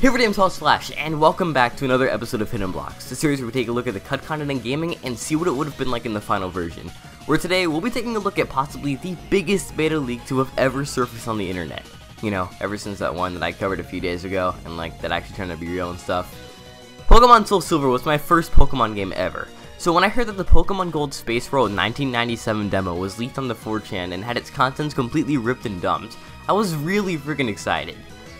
Hey everybody, I'm Slash, and welcome back to another episode of HiddenBlocks, the series where we take a look at the cut content in gaming and see what it would have been like in the final version. Where today, we'll be taking a look at possibly the biggest beta leak to have ever surfaced on the internet. You know, ever since that one that I covered a few days ago, and like, that actually turned out to be real and stuff. Pokemon Soul Silver was my first Pokemon game ever. So when I heard that the Pokemon Gold Spaceworld 1997 demo was leaked on the 4chan and had its contents completely ripped and dumped, I was really freaking excited.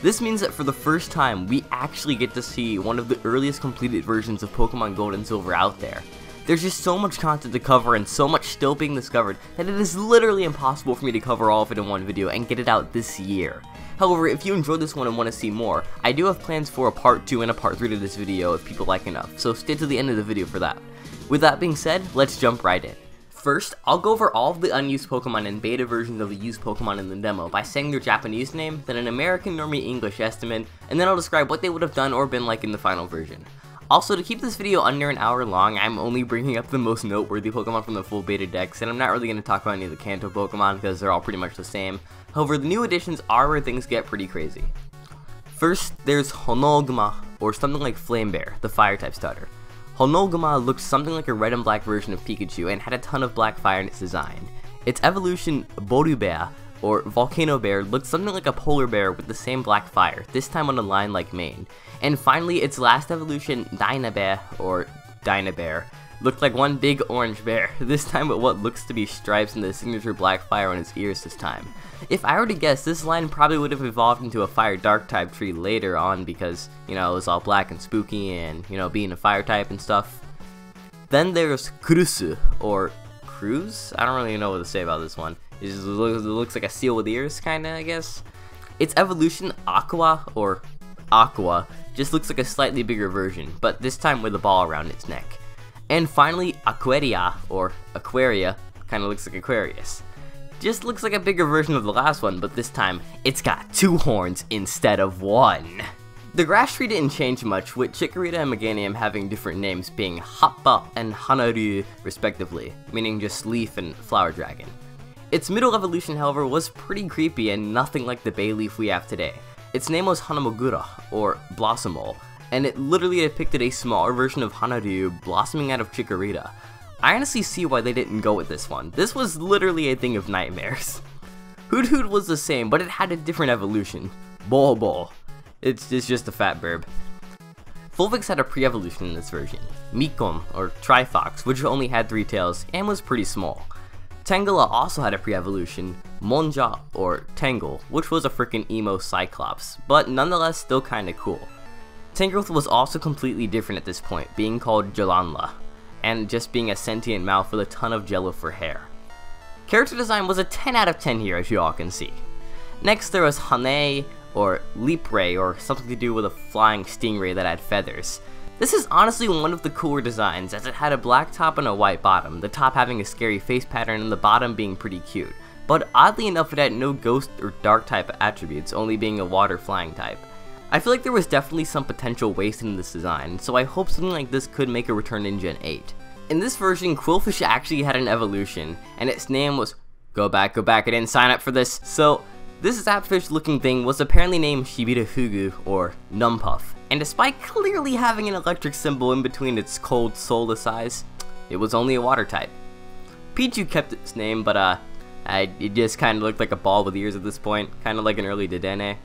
This means that for the first time, we actually get to see one of the earliest completed versions of Pokemon Gold and Silver out there. There's just so much content to cover and so much still being discovered that it is literally impossible for me to cover all of it in one video and get it out this year. However, if you enjoyed this one and want to see more, I do have plans for a part 2 and a part 3 to this video if people like enough, so stay to the end of the video for that. With that being said, let's jump right in. First, I'll go over all of the unused Pokemon and beta versions of the used Pokemon in the demo by saying their Japanese name, then an American normie English estimate, and then I'll describe what they would have done or been like in the final version. Also, to keep this video under an hour long, I'm only bringing up the most noteworthy Pokemon from the full beta decks, and I'm not really going to talk about any of the Kanto Pokemon because they're all pretty much the same. However, the new additions are where things get pretty crazy. First, there's Honoguma, or something like Flamebear, the Fire-type starter. Honoguma looked something like a red and black version of Pikachu and had a ton of black fire in its design. Its evolution, Borubear, or Volcano Bear, looked something like a polar bear with the same black fire, this time on a line-like mane. And finally, its last evolution, DYNABEAR, or DYNABEAR, looked like one big orange bear, this time with what looks to be stripes and the signature black fire on its ears this time. If I were to guess, this line probably would have evolved into a fire dark type tree later on because, you know, it was all black and spooky and, you know, being a fire type and stuff. Then there's Kurusu, or Cruz? I don't really know what to say about this one. It looks like a seal with ears, kinda, I guess. Its evolution, Aqua, or Aqua, just looks like a slightly bigger version, but this time with a ball around its neck. And finally, AQUARIA, or AQUARIA, kinda looks like Aquarius. Just looks like a bigger version of the last one, but this time, it's got 2 horns instead of 1. The grass tree didn't change much, with Chikorita and Meganium having different names being Happa and Hanaru respectively, meaning just leaf and flower dragon. Its middle evolution, however, was pretty creepy and nothing like the bay leaf we have today. Its name was Hanamogura, or Blossomole, and it literally depicted a smaller version of Hanaru blossoming out of Chikorita. I honestly see why they didn't go with this one. This was literally a thing of nightmares. Hoot was the same, but it had a different evolution. Bol. It's just a fat burb. Fulvix had a pre-evolution in this version. Mikom, or Trifox, which only had 3 tails and was pretty small. Tangela also had a pre-evolution, Monja, or Tangle, which was a freaking emo cyclops, but nonetheless still kinda cool. Tangrowth was also completely different at this point, being called GELANLA, and just being a sentient mouth with a ton of jello for hair. Character design was a 10 out of 10 here, as you all can see. Next there was Hane, or LEAPRAY, or something to do with a flying stingray that had feathers. This is honestly one of the cooler designs, as it had a black top and a white bottom, the top having a scary face pattern and the bottom being pretty cute. But oddly enough, it had no ghost or dark type attributes, only being a water flying type. I feel like there was definitely some potential waste in this design, so I hope something like this could make a return in Gen 8. In this version, Quillfish actually had an evolution, and its name was... Go back, I didn't sign up for this. So, this zapfish looking thing was apparently named Shibirafugu, or Numpuff, and despite clearly having an electric symbol in between its cold, soulless eyes, it was only a water type. Pichu kept its name, but it just kinda looked like a ball with ears at this point, kinda like an early Dedenne.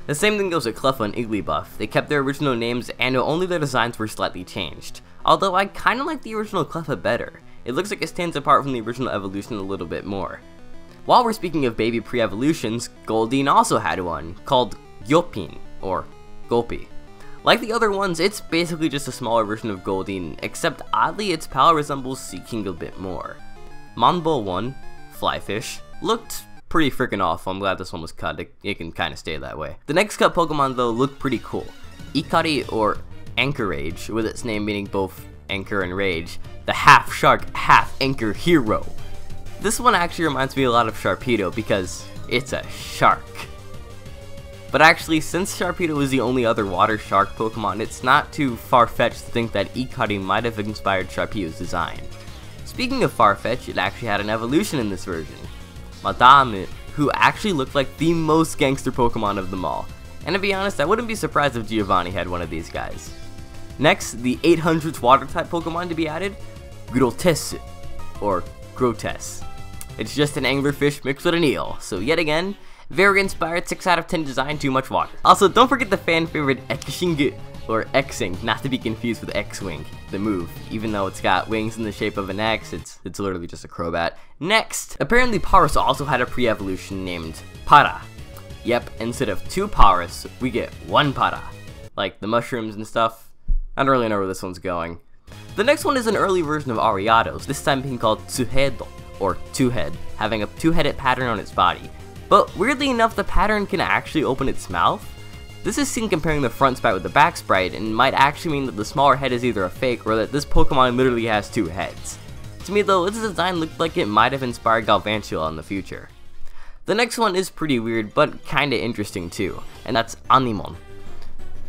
The same thing goes with Cleffa and Igglybuff. They kept their original names and only their designs were slightly changed. Although I kinda like the original Cleffa better. It looks like it stands apart from the original evolution a little bit more. While we're speaking of baby pre-evolutions, Goldeen also had one, called Gyopin, or Gulpy. Like the other ones, it's basically just a smaller version of Goldeen, except oddly its pal resembles Seaking a bit more. Monbo 1, Flyfish, looked pretty freaking awful. I'm glad this one was cut. It can kind of stay that way. The next cut Pokemon though looked pretty cool. Ikari, or Anchorage, with its name meaning both anchor and rage, the half shark, half anchor hero. This one actually reminds me a lot of Sharpedo because it's a shark. But actually, since Sharpedo is the only other water shark Pokemon, it's not too far-fetched to think that Ikari might have inspired Sharpedo's design. Speaking of far-fetched, it actually had an evolution in this version. Madame, who actually looked like the most gangster Pokemon of them all. and to be honest, I wouldn't be surprised if Giovanni had one of these guys. Next, the 800th water type Pokemon to be added, Grotesque, or Grotesque. It's just an anglerfish mixed with an eel, so yet again, very inspired 6 out of 10 design, too much water. Also, don't forget the fan favorite X-Wing, or X-Wing, not to be confused with X-Wing, the move. Even though it's got wings in the shape of an X, it's literally just a Crobat. Next, apparently Paras also had a pre-evolution named Para. Yep, instead of 2 Paras, we get 1 Para. Like the mushrooms and stuff. I don't really know where this one's going. The next one is an early version of Ariados, this time being called Tsuhedo, or Two-Head, having a 2-headed pattern on its body. But weirdly enough, the pattern can actually open its mouth. This is seen comparing the front sprite with the back sprite, and might actually mean that the smaller head is either a fake or that this Pokemon literally has 2 heads. To me though, this design looked like it might have inspired Galvantula in the future. The next one is pretty weird, but kinda interesting too, and that's Animon.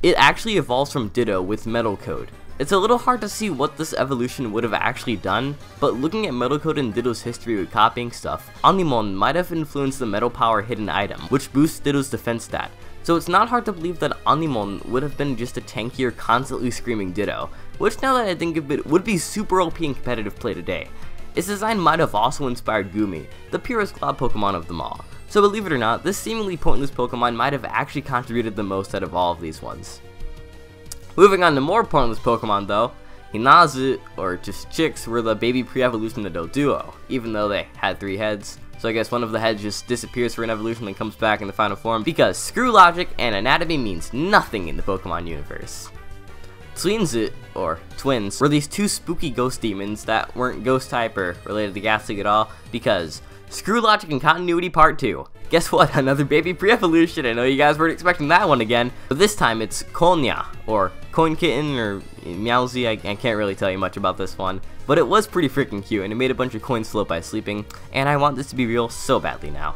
It actually evolves from Ditto with Metal Code. It's a little hard to see what this evolution would have actually done, but looking at Metal Code and Ditto's history with copying stuff, Animon might have influenced the Metal Power hidden item, which boosts Ditto's defense stat. So it's not hard to believe that Animon would have been just a tankier, constantly screaming Ditto, which now that I think of it, would be super OP in competitive play today. Its design might have also inspired Gumi, the purest cloud Pokemon of them all. So believe it or not, this seemingly pointless Pokemon might have actually contributed the most out of all of these ones. Moving on to more pointless Pokemon though, Hinazu, or just Chicks, were the baby pre-evolution of Doduo, even though they had 3 heads. So I guess one of the heads just disappears for an evolution and comes back in the final form, because screw logic and anatomy means nothing in the Pokemon universe. Twinzu, or Twins, were these 2 spooky ghost demons that weren't ghost type or related to Gastly at all, because screw logic and continuity part 2. Guess what, another baby pre-evolution. I know you guys weren't expecting that one again, but this time it's Konya, or Coin Kitten, or Meowsy. I can't really tell you much about this one, but it was pretty freaking cute, and it made a bunch of coins float by sleeping, and I want this to be real so badly now.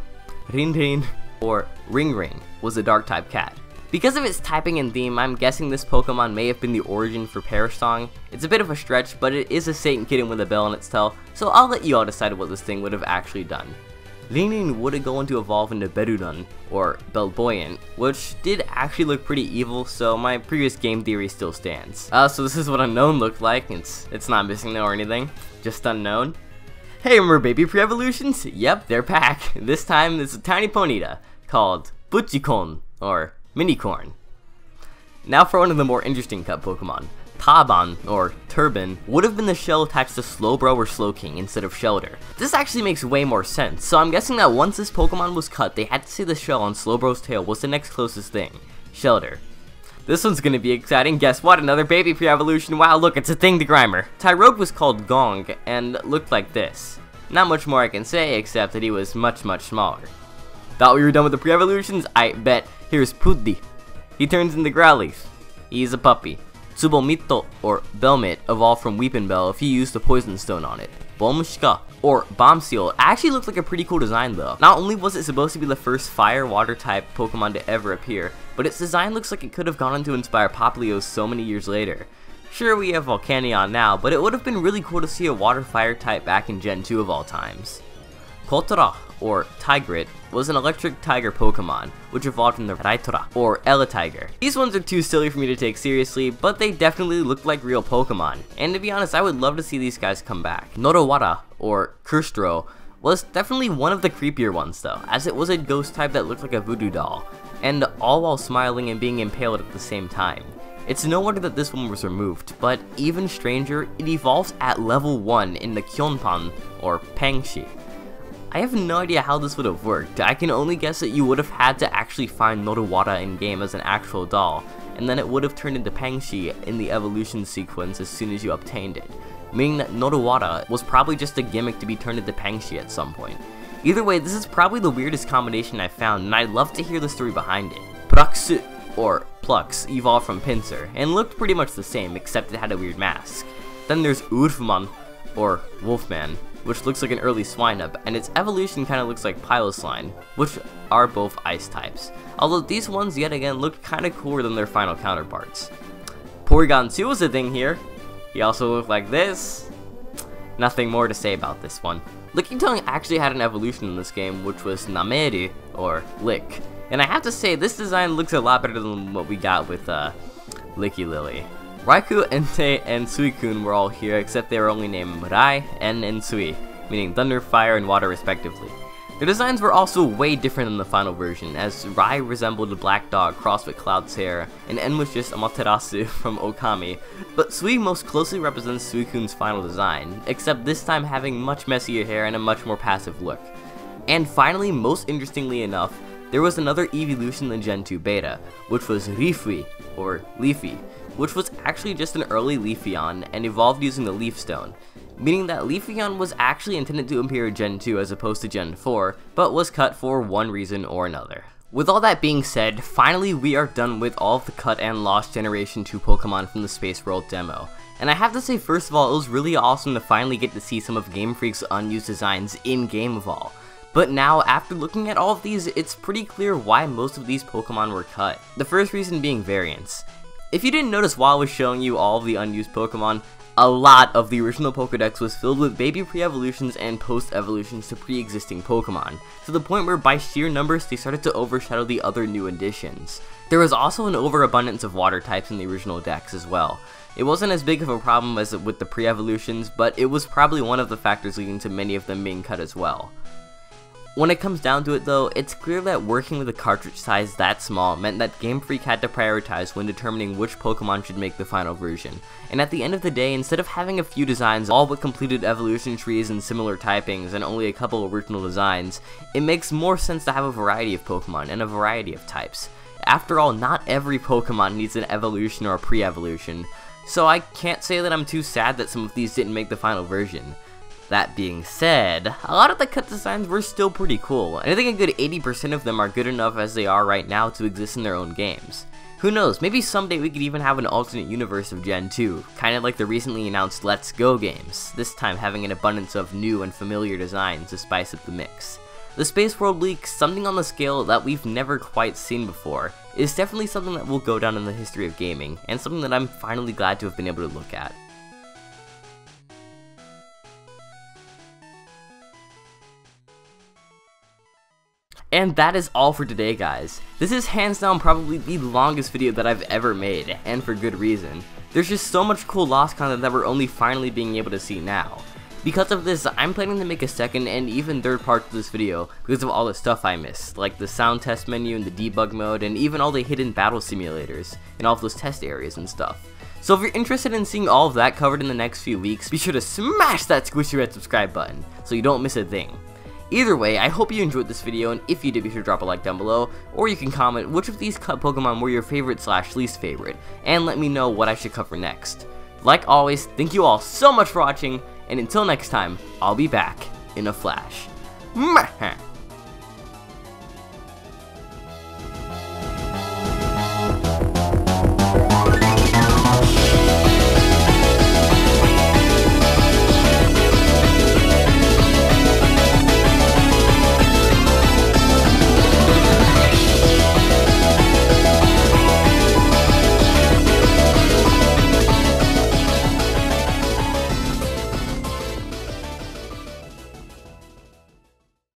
Rin Rin, or Ring Ring, was a dark type cat. Because of its typing and theme, I'm guessing this Pokemon may have been the origin for Perish Song. It's a bit of a stretch, but it is a Satan kitten with a bell in its tail, so I'll let you all decide what this thing would have actually done. Ling would go on to evolve into Berudun, or Belboyant, which did actually look pretty evil, so my previous game theory still stands. So this is what Unknown looked like. It's not missing or anything, just Unknown. Hey, remember baby pre-evolutions? Yep, they're back. This time it's a tiny Ponyta, called Butchikon, or Minicorn. Now for one of the more interesting cut Pokemon. TURBANN, or Turban, would have been the shell attached to Slowbro or Slowking instead of Shelter. This actually makes way more sense, so I'm guessing that once this Pokemon was cut, they had to say the shell on Slowbro's tail was the next closest thing. Shelter. This one's gonna be exciting. Guess what? Another baby pre-evolution. Wow, look, it's a thing to Grimer. Tyrogue was called Gong, and looked like this. Not much more I can say, except that he was much, much smaller. Thought we were done with the pre-evolutions? I bet. Here's Puddi. He turns into Growlithe. He's a puppy. Tsubomito, or Belmit, evolved from Weepinbell if you used the Poison Stone on it. Bombshka, or Bombseel, actually looked like a pretty cool design though. Not only was it supposed to be the first fire-water type Pokemon to ever appear, but its design looks like it could have gone on to inspire Popplio so many years later. Sure, we have Volcanion now, but it would have been really cool to see a water-fire type back in Gen 2 of all times. Kotora, or Tigrit, was an electric tiger Pokemon, which evolved from the Raitora, or Eletiger. These ones are too silly for me to take seriously, but they definitely look like real Pokemon, and to be honest, I would love to see these guys come back. Norowara, or Kurstro, was definitely one of the creepier ones though, as it was a ghost type that looked like a voodoo doll, and all while smiling and being impaled at the same time. It's no wonder that this one was removed, but even stranger, it evolves at level 1 in the Kyonpan, or Pangshi. I have no idea how this would have worked. I can only guess that you would have had to actually find Norowara in-game as an actual doll, and then it would have turned into Pangshi in the evolution sequence as soon as you obtained it, meaning that Norowara was probably just a gimmick to be turned into Pangshi at some point. Either way, this is probably the weirdest combination I've found, and I'd love to hear the story behind it. PLUX, or PLUX, evolved from Pinsir, and looked pretty much the same, except it had a weird mask. Then there's Ulfman, or Wolfman, which looks like an early Swinub, and its evolution kinda looks like Pilosline, which are both ice types. Although these ones yet again look kinda cooler than their final counterparts. Porygon 2 was a thing here. He also looked like this. Nothing more to say about this one. Lickitung actually had an evolution in this game, which was Nameru, or Lick, and I have to say this design looks a lot better than what we got with Licky Lily. Raikou, Entei, and Suicune were all here, except they were only named Rai, En, and Sui, meaning thunder, fire, and water respectively. The designs were also way different than the final version, as Rai resembled a black dog crossed with Cloud's hair, and En was just Amaterasu from Okami, but Sui most closely represents Suicune's final design, except this time having much messier hair and a much more passive look. And finally, most interestingly enough, there was another evolution in Gen 2 Beta, which was Rifui, or Leafy, which was actually just an early Leafeon and evolved using the Leaf Stone, meaning that Leafeon was actually intended to appear in Gen 2 as opposed to Gen 4, but was cut for one reason or another. With all that being said, finally we are done with all of the cut and lost Generation 2 Pokemon from the Spaceworld Demo. And I have to say, first of all, it was really awesome to finally get to see some of Game Freak's unused designs in-game of all. But now, after looking at all of these, it's pretty clear why most of these Pokemon were cut. The first reason being variants. If you didn't notice while I was showing you all of the unused Pokemon, a lot of the original Pokedex was filled with baby pre-evolutions and post-evolutions to pre-existing Pokemon, to the point where by sheer numbers they started to overshadow the other new additions. There was also an overabundance of water types in the original dex as well. It wasn't as big of a problem as with the pre-evolutions, but it was probably one of the factors leading to many of them being cut as well. When it comes down to it though, it's clear that working with a cartridge size that small meant that Game Freak had to prioritize when determining which Pokemon should make the final version. And at the end of the day, instead of having a few designs all with completed evolution trees and similar typings and only a couple original designs, it makes more sense to have a variety of Pokemon and a variety of types. After all, not every Pokemon needs an evolution or a pre-evolution, so I can't say that I'm too sad that some of these didn't make the final version. That being said, a lot of the cut designs were still pretty cool, and I think a good 80% of them are good enough as they are right now to exist in their own games. Who knows, maybe someday we could even have an alternate universe of Gen 2, kinda like the recently announced Let's Go games, this time having an abundance of new and familiar designs to spice up the mix. The Spaceworld leak, something on the scale that we've never quite seen before, is definitely something that will go down in the history of gaming, and something that I'm finally glad to have been able to look at. And that is all for today, guys. This is hands down probably the longest video that I've ever made, and for good reason. There's just so much cool lost content that we're only finally being able to see now. Because of this, I'm planning to make a second and even third part to this video because of all the stuff I missed, like the sound test menu and the debug mode, and even all the hidden battle simulators, and all of those test areas and stuff. So if you're interested in seeing all of that covered in the next few weeks, be sure to smash that squishy red subscribe button so you don't miss a thing. Either way, I hope you enjoyed this video, and if you did, be sure to drop a like down below, or you can comment which of these cut Pokemon were your favorite / least favorite, and let me know what I should cover next. Like always, thank you all so much for watching, and until next time, I'll be back in a flash.